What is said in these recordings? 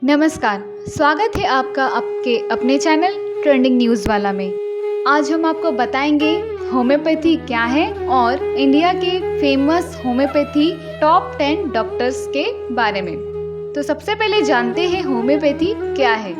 नमस्कार, स्वागत है आपका आपके अपने चैनल ट्रेंडिंग न्यूज़ वाला में। आज हम आपको बताएंगे होम्योपैथी क्या है और इंडिया के फेमस होम्योपैथी टॉप 10 डॉक्टर्स के बारे में। तो सबसे पहले जानते हैं होम्योपैथी क्या है।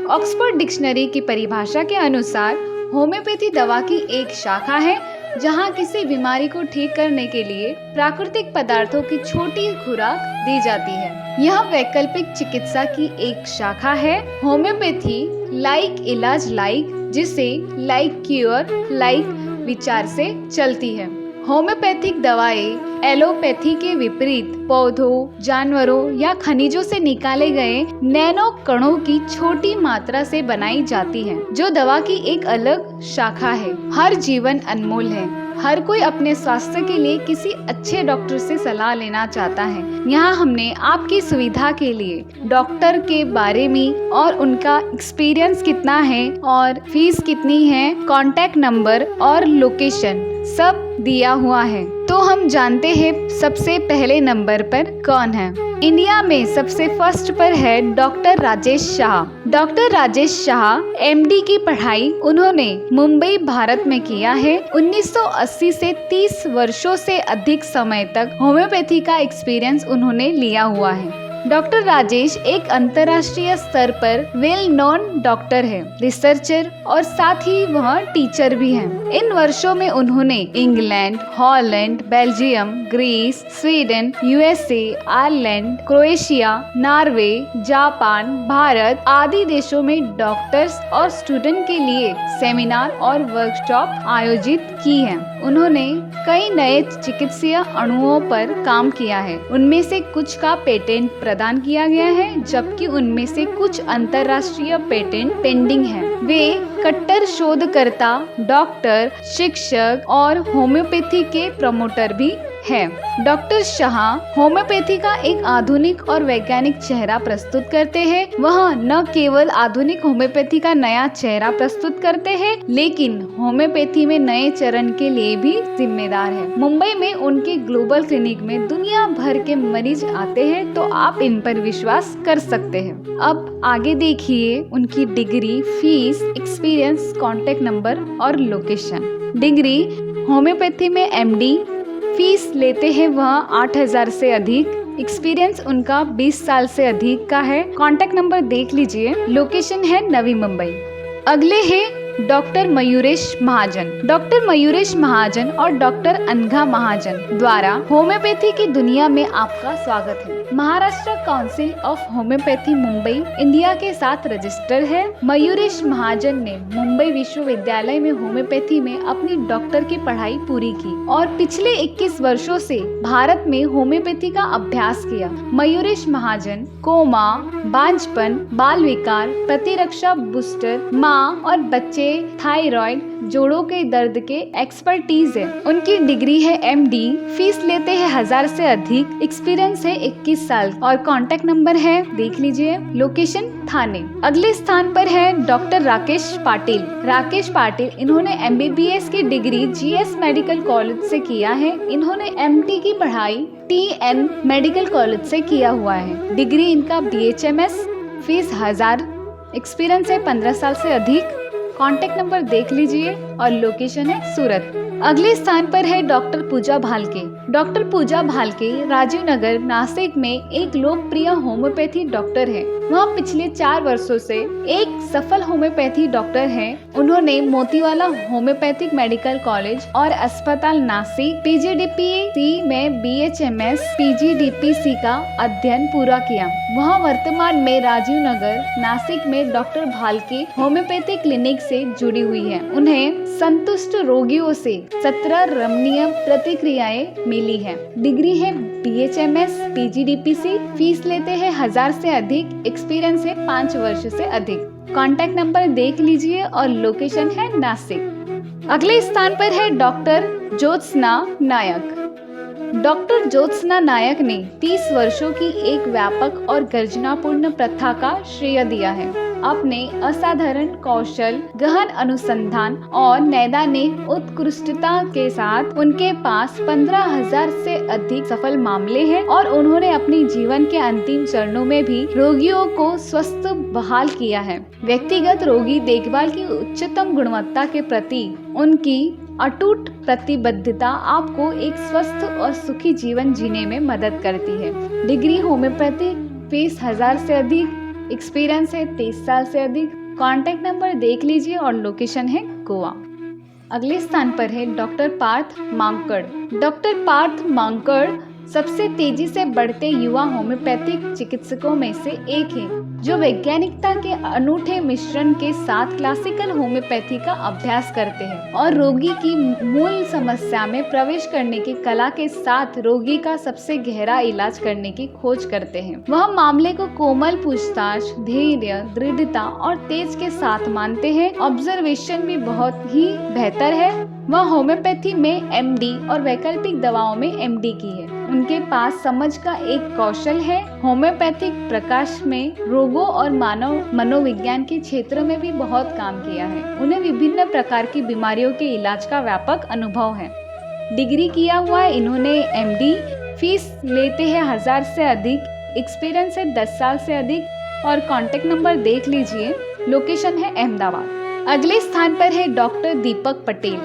ऑक्सफोर्ड डिक्शनरी की परिभाषा के अनुसार होम्योपैथी दवा की एक शाखा है जहां किसी बीमारी को ठीक करने के लिए प्राकृतिक पदार्थों की छोटी खुराक दी जाती है। यह वैकल्पिक चिकित्सा की एक शाखा है। होम्योपैथी लाइक इलाज लाइक, जिसे लाइक क्योर लाइक विचार से चलती है। होम्योपैथिक दवाएं एलोपैथी के विपरीत पौधों, जानवरों या खनिजों से निकाले गए नैनो कणों की छोटी मात्रा से बनाई जाती हैं, जो दवा की एक अलग शाखा है। हर जीवन अनमोल है। हर कोई अपने स्वास्थ्य के लिए किसी अच्छे डॉक्टर से सलाह लेना चाहता है। यहाँ हमने आपकी सुविधा के लिए डॉक्टर के बारे में और उनका एक्सपीरियंस कितना है और फीस कितनी है, कॉन्टैक्ट नंबर और लोकेशन सब दिया हुआ है। तो हम जानते हैं सबसे पहले नंबर पर कौन है। इंडिया में सबसे फर्स्ट पर है doctor Rajesh Shah. Doctor Rajesh Shah MD की पढ़ाई उन्होंने मुंबई भारत में किया है। 1980 से 30 वर्षों से अधिक समय तक होम्योपैथी का एक्सपीरियंस उन्होंने लिया हुआ है। डॉक्टर राजेश एक अंतर्राष्ट्रीय स्तर पर वेल नोन डॉक्टर है, रिसर्चर और साथ ही वह टीचर भी हैं। इन वर्षों में उन्होंने England, Holland, Belgium, Greece, Sweden, USA, Ireland, Croatia, Norway, Japan, Bharat आदि देशों में डॉक्टर्स और स्टूडेंट के लिए सेमिनार और वर्कशॉप आयोजित की हैं। उन्होंने कई नए चिकित्सीय अणुओं पर काम किया है। उनमें से कुछ का पेटेंट प्रदान किया गया है, जबकि उनमें से कुछ अंतर्राष्ट्रीय पेटेंट पेंडिंग है। वे कट्टर शोधकर्ता, डॉक्टर, शिक्षक और होम्योपैथी के प्रमोटर भी है। डॉक्टर शाह होम्योपैथी का एक आधुनिक और वैज्ञानिक चेहरा प्रस्तुत करते हैं। वह न केवल आधुनिक होम्योपैथी का नया चेहरा प्रस्तुत करते हैं, लेकिन होम्योपैथी में नए चरण के लिए भी जिम्मेदार है। मुंबई में उनके ग्लोबल क्लिनिक में दुनिया भर के मरीज आते हैं, तो आप इन पर विश्वास कर सकते हैं। अब आगे देखिए उनकी degree, fees, experience, contact number और लोकेशन। डिग्री होम्योपैथी में एमडी, फीस लेते हैं वह 8,000 से अधिक, एक्सपीरियंस उनका 20 साल से अधिक का है। कॉन्टैक्ट नंबर देख लीजिए। लोकेशन है नवी मुंबई। अगले है डॉक्टर मयूरेश महाजन। डॉक्टर मयूरेश महाजन और डॉक्टर अनघा महाजन द्वारा होम्योपैथी की दुनिया में आपका स्वागत है। Maharashtra council of homeopathy Mumbai India के साथ रजिस्टर है। मयूरेश महाजन ने मुंबई विश्वविद्यालय में होम्योपैथी में अपनी डॉक्टर की पढ़ाई पूरी की और पिछले 21 वर्षों से भारत में होम्योपैथी का अभ्यास किया। मयूरेश महाजन कोमा, बांझपन, बाल विकार, प्रतिरक्षा बूस्टर, माँ और बच्चे, थायराइड, जोड़ों के दर्द के एक्सपर्टीज है। उनकी डिग्री है एमडी, फीस लेते हैं 1000 से अधिक, एक्सपीरियंस है 21 साल और कॉन्टैक्ट नंबर है देख लीजिए। लोकेशन थाने। अगले स्थान पर है डॉक्टर राकेश पाटिल। राकेश पाटिल इन्होंने एमबीबीएस की डिग्री जीएस मेडिकल कॉलेज से किया है। इन्होंने एमटी की पढ़ाई टीएन मेडिकल कॉलेज से किया हुआ है। डिग्री इनका बीएचएमएस, फीस 1000, एक्सपीरियंस है 15 साल से अधिक। कॉन्टैक्ट नंबर देख लीजिए और लोकेशन है सूरत। अगले स्थान पर है डॉक्टर पूजा भालके। डॉक्टर पूजा भालके राजीव नगर नासिक में एक लोकप्रिय होम्योपैथी डॉक्टर है। वह पिछले 4 वर्षों से एक सफल होम्योपैथी डॉक्टर हैं। उन्होंने मोतीवाला होम्योपैथिक मेडिकल कॉलेज और अस्पताल नासिक पीजीडीपीसी में बीएचएमएस पीजीडीपीसी का अध्ययन पूरा किया। वह वर्तमान में राजीव नगर नासिक में डॉक्टर भालके होम्योपैथिक क्लिनिक से जुड़ी हुई है। उन्हें संतुष्ट रोगियों से 17 रमणीय प्रतिक्रियाएं मिली है। डिग्री है बीएचएमएस पीजीडीपीसी, फीस लेते हैं 1000 से अधिक, एक्सपीरियंस है 5 वर्ष से अधिक। कॉन्टैक्ट नंबर देख लीजिए और लोकेशन है नासिक। अगले स्थान पर है डॉक्टर ज्योत्सना नायक। डॉक्टर ज्योत्सना नायक ने 30 वर्षों की एक व्यापक और गर्जनापूर्ण प्रथा का श्रेय दिया है। अपने असाधारण कौशल, गहन अनुसंधान और नैदानिक उत्कृष्टता के साथ उनके पास 15,000 से अधिक सफल मामले हैं और उन्होंने अपने जीवन के अंतिम चरणों में भी रोगियों को स्वस्थ बहाल किया है। व्यक्तिगत रोगी देखभाल की उच्चतम गुणवत्ता के प्रति उनकी अटूट प्रतिबद्धता आपको एक स्वस्थ और सुखी जीवन जीने में मदद करती है। डिग्री होम्योपैथी, फीस 1000 से अधिक, एक्सपीरियंस है 23 साल से अधिक। कॉन्टैक्ट नंबर देख लीजिए और लोकेशन है गोवा। अगले स्थान पर है डॉक्टर पार्थ मांकड़। डॉक्टर पार्थ मांकड़ सबसे तेजी से बढ़ते युवा होम्योपैथिक चिकित्सकों में से एक है, जो वैज्ञानिकता के अनूठे मिश्रण के साथ क्लासिकल होम्योपैथी का अभ्यास करते हैं और रोगी की मूल समस्या में प्रवेश करने की कला के साथ रोगी का सबसे गहरा इलाज करने की खोज करते हैं। वह मामले को कोमल पूछताछ, धैर्य, दृढ़ता और तेज के साथ मानते हैं। ऑब्जर्वेशन भी बहुत ही बेहतर है। वह होम्योपैथी में एमडी और वैकल्पिक दवाओं में एमडी की है। उनके पास समझ का एक कौशल है। होम्योपैथिक प्रकाश में रोगों और मानव मनोविज्ञान के क्षेत्र में भी बहुत काम किया है। उन्हें विभिन्न प्रकार की बीमारियों के इलाज का व्यापक अनुभव है। डिग्री किया हुआ है इन्होंने एमडी, फीस लेते हैं 1000 से अधिक, एक्सपीरियंस है 10 साल से अधिक और कॉन्टेक्ट नंबर देख लीजिए। लोकेशन है अहमदाबाद। अगले स्थान पर है डॉक्टर दीपक पटेल।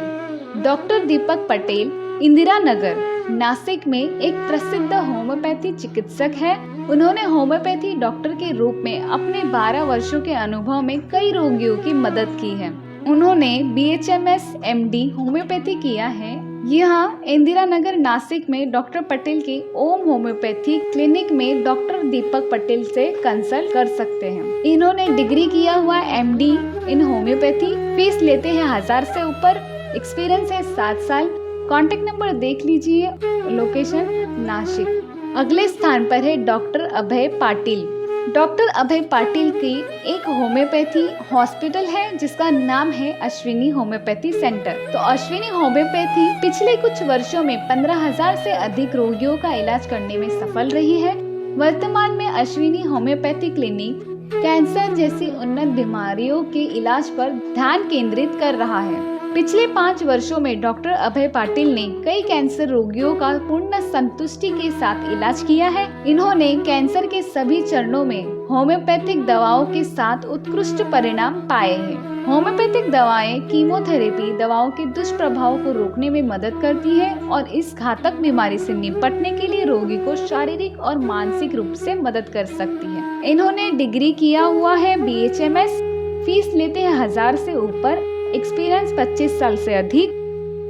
डॉक्टर दीपक पटेल इंदिरा नगर, नासिक में एक प्रसिद्ध होम्योपैथी चिकित्सक है। उन्होंने होम्योपैथी डॉक्टर के रूप में अपने 12 वर्षों के अनुभव में कई रोगियों की मदद की है। उन्होंने BHMS MD होम्योपैथी किया है। यहाँ इंदिरा नगर नासिक में डॉक्टर पटेल के ओम होम्योपैथी क्लिनिक में डॉक्टर दीपक पटेल से कंसल्ट कर सकते हैं। इन्होंने डिग्री किया हुआ MD इन होम्योपैथी, फीस लेते हैं 1000 से ऊपर, एक्सपीरियंस है 7 साल। कॉन्टेक्ट नंबर देख लीजिए। लोकेशन नासिक। अगले स्थान पर है डॉक्टर अभय पाटिल। डॉक्टर अभय पाटिल की एक होम्योपैथी हॉस्पिटल है जिसका नाम है अश्विनी होम्योपैथी सेंटर। तो अश्विनी होम्योपैथी पिछले कुछ वर्षों में 15,000 से अधिक रोगियों का इलाज करने में सफल रही है। वर्तमान में अश्विनी होम्योपैथी क्लिनिक कैंसर जैसी उन्नत बीमारियों के इलाज पर ध्यान केंद्रित कर रहा है। पिछले 5 वर्षों में डॉक्टर अभय पाटिल ने कई कैंसर रोगियों का पूर्ण संतुष्टि के साथ इलाज किया है। इन्होंने कैंसर के सभी चरणों में होम्योपैथिक दवाओं के साथ उत्कृष्ट परिणाम पाए हैं। होम्योपैथिक दवाएं कीमोथेरेपी दवाओं के दुष्प्रभाव को रोकने में मदद करती है और इस घातक बीमारी से निपटने के लिए रोगी को शारीरिक और मानसिक रूप से मदद कर सकती है। इन्होंने डिग्री किया हुआ है BHMS, फीस लेते हैं 1000 से ऊपर, एक्सपीरियंस 25 साल से अधिक।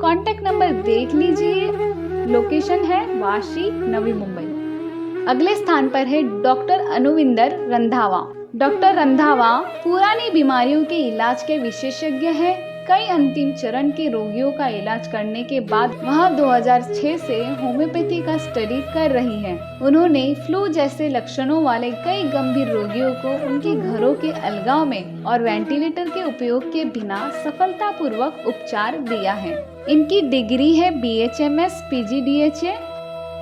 कॉन्टेक्ट नंबर देख लीजिए। लोकेशन है वाशी, नवी मुंबई। अगले स्थान पर है डॉक्टर अनुविंदर रंधावा। डॉक्टर रंधावा पुरानी बीमारियों के इलाज के विशेषज्ञ हैं। कई अंतिम चरण के रोगियों का इलाज करने के बाद वह 2006 से होम्योपैथी का स्टडी कर रही हैं। उन्होंने फ्लू जैसे लक्षणों वाले कई गंभीर रोगियों को उनके घरों के अलगाव में और वेंटिलेटर के उपयोग के बिना सफलतापूर्वक उपचार दिया है। इनकी डिग्री है BHMS PGDHA,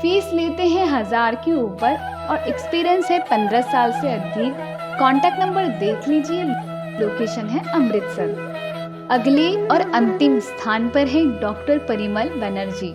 फीस लेते हैं 1000 के ऊपर और एक्सपीरियंस है 15 साल से अधिक। कॉन्टेक्ट नंबर देख लीजिए। लोकेशन है अमृतसर। अगले और अंतिम स्थान पर है डॉक्टर परिमल बनर्जी।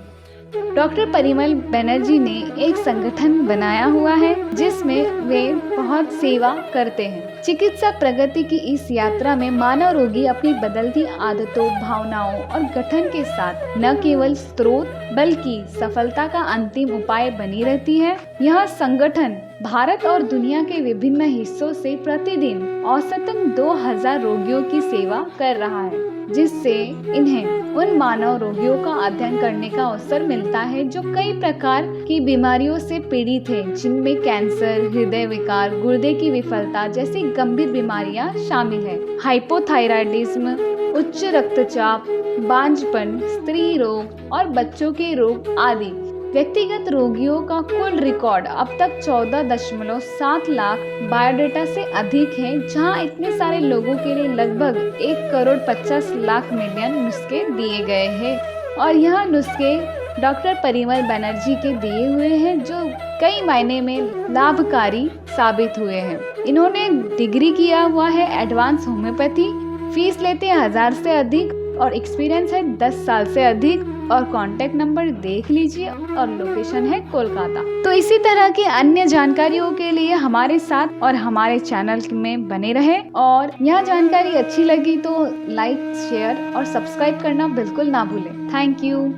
डॉक्टर परिमल बनर्जी ने एक संगठन बनाया हुआ है जिसमें वे बहुत सेवा करते हैं। चिकित्सा प्रगति की इस यात्रा में मानव रोगी अपनी बदलती आदतों, भावनाओं और गठन के साथ न केवल स्रोत बल्कि सफलता का अंतिम उपाय बनी रहती है। यह संगठन भारत और दुनिया के विभिन्न हिस्सों से प्रतिदिन औसतन 2000 रोगियों की सेवा कर रहा है, जिससे इन्हें उन मानव रोगियों का अध्ययन करने का अवसर मिलता है जो कई प्रकार की बीमारियों से पीड़ित हैं, जिनमें कैंसर, हृदय विकार, गुर्दे की विफलता जैसी गंभीर बीमारियां शामिल हैं। हाइपोथायराइडिज्म, उच्च रक्तचाप, बांझपन, स्त्री रोग और बच्चों के रोग आदि। व्यक्तिगत रोगियों का कुल रिकॉर्ड अब तक 14.7 लाख बायोडाटा से अधिक है, जहां इतने सारे लोगों के लिए लगभग 1 करोड़ 50 लाख मिलियन नुस्खे दिए गए हैं और यह नुस्खे डॉक्टर परिमल बनर्जी के दिए हुए हैं, जो कई मायने में लाभकारी साबित हुए हैं। इन्होंने डिग्री किया हुआ है एडवांस होम्योपैथी, फीस लेते हैं 1000 से अधिक और एक्सपीरियंस है 10 साल से अधिक। और कांटेक्ट नंबर देख लीजिए और लोकेशन है कोलकाता। तो इसी तरह की अन्य जानकारियों के लिए हमारे साथ और हमारे चैनल में बने रहें। और यह जानकारी अच्छी लगी तो लाइक, शेयर और सब्सक्राइब करना बिल्कुल ना भूलें। Thank you.